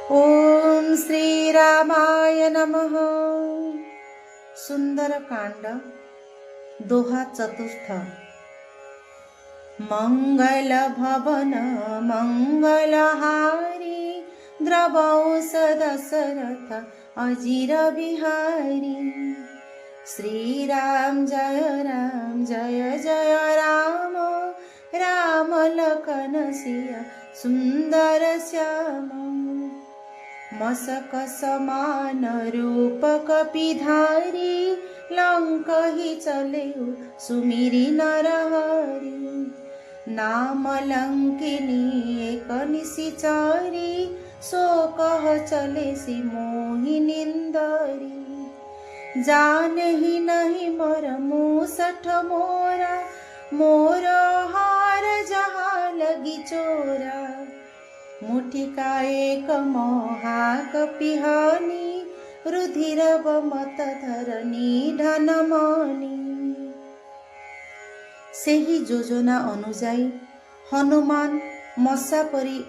ओम श्री रामाय नमः। सुंदरकांड दोहा चतुर्थ। मंगल भवन मंगलहारी द्रवौस दशरथ अजिर बिहारी। श्री राम जय जय राम राम लखन सिया सुंदर श्याम। मसक समान रूप कपिधारी लंक ही चले सुमिरी नरहरी। नाम लंकिनी एक निशिचारी सो कह चले सी मोहि निंदरी। जान ही नहीं मोर मूसठ मोरा मोर हार जहाँ लगी चोरा। मुठिका एक महाकपिहानी रुधिर मत धरणी धनमणि। सेही योजना अनुजाई हनुमान मशा परी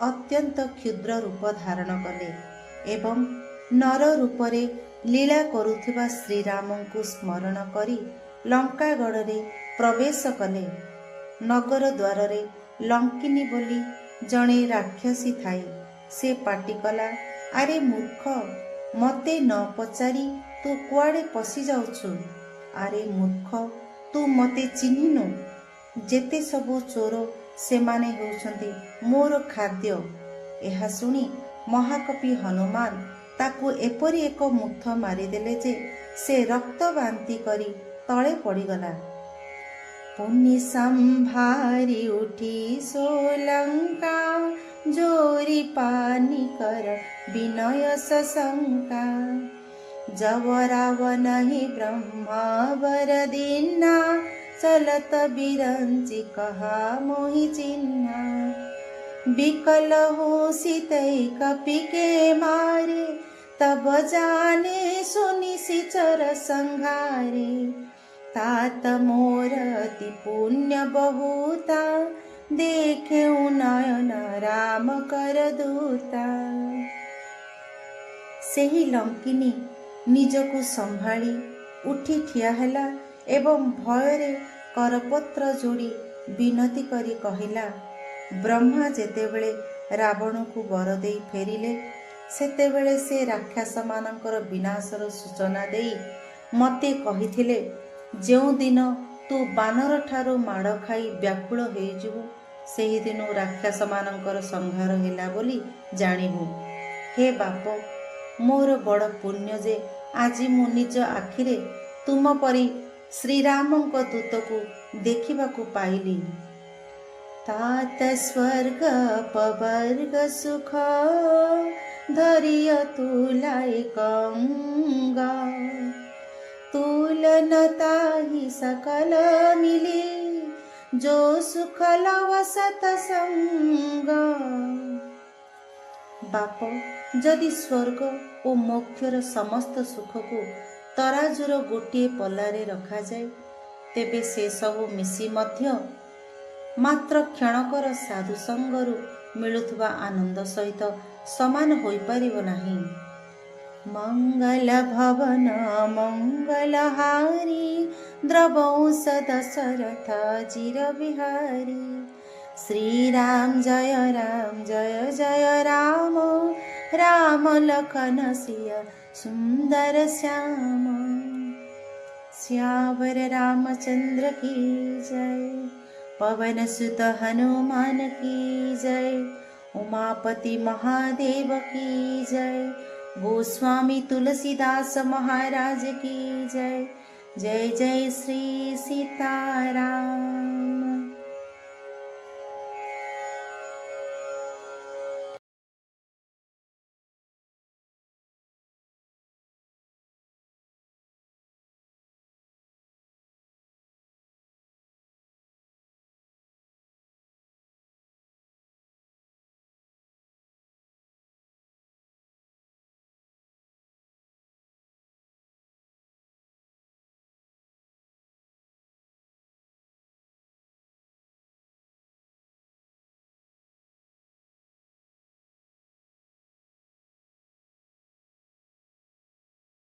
अत्यंत क्षुद्र रूप धारण कले एवं नर रूपरे लीला करुथिबा श्रीराम को स्मरण करी लंकागढ़ प्रवेश कले। नगर द्वार रे लंकिनी बोली जणे राक्षसी थाई। से पाटी कला, अरे मूर्ख, मते न पचारि तू कुआड़े पशि जाउछु। अरे मूर्ख, तू मते चिन्हिनु। जेते सबु चोर सेमाने होउछन्ति मोर खाद्य। एहा सुनी महाकपि हनुमान ताकू एपरी एक मुथ मारिदेले जे से रक्त बांति करी तळे पड़ीगला। पुण्य संभारी उठी सोलंका जोरी पानी कर विनय सशंका। जब रावण ही ब्रह्मा वर दीना चलत बिरंची कहा मोहि चिन्हा। विकल हो सीतई कपि के मारे तब जाने सुनि सिचर संघारे। तात मोर अति पुण्य बहुता देखे नयन राम कर दूता। सेही लंकिनी निजकु संभाली उठी ठिया हेला एवं भୟରେ करपत्र जोड़ी विनती करी कहिला। ब्रह्मा जेतेबेले रावण को वर देई फेरिले सेतेबेले से राक्षस मानकर विनाशर सूचना देई मते कहिथिले, जो दिन तू बानर ठारू माड़ खाई व्याकुल होइजिबु सेही दिन राक्षस मानकर संहार होला बोली जानिबु। हे बाप, मोर बड़ पुण्य जे आजि मु निज आखिरे तुम परी श्रीरामंक दूत को देखिबाकू पाइली। तात स्वर्ग पवर्ग सुख धरिय तुलाई कंगा। तुलनता ही सकल मिली जो सुख लव सतसंग। बाप, जदि स्वर्ग और मोक्षर समस्त सुख को तराजुर गोटे पल्लारे रखा जाए तेबे से सबु मिसी मध्य मात्र क्षणकर साधु संगरु मिलुथुबा आनंद सहित समान होई परिबो नाही। मंगल भवन मंगलहारी द्रवौस दशरथ अजिर बिहारी। श्री राम जय जय राम राम लखन सिया सुंदर श्याम। श्यावर रामचंद्र की जय, पवन सुत हनुमान की जय, उमापति महादेव की जय, गोस्वामी तुलसीदास महाराज की जय। जय जय श्री सीताराम।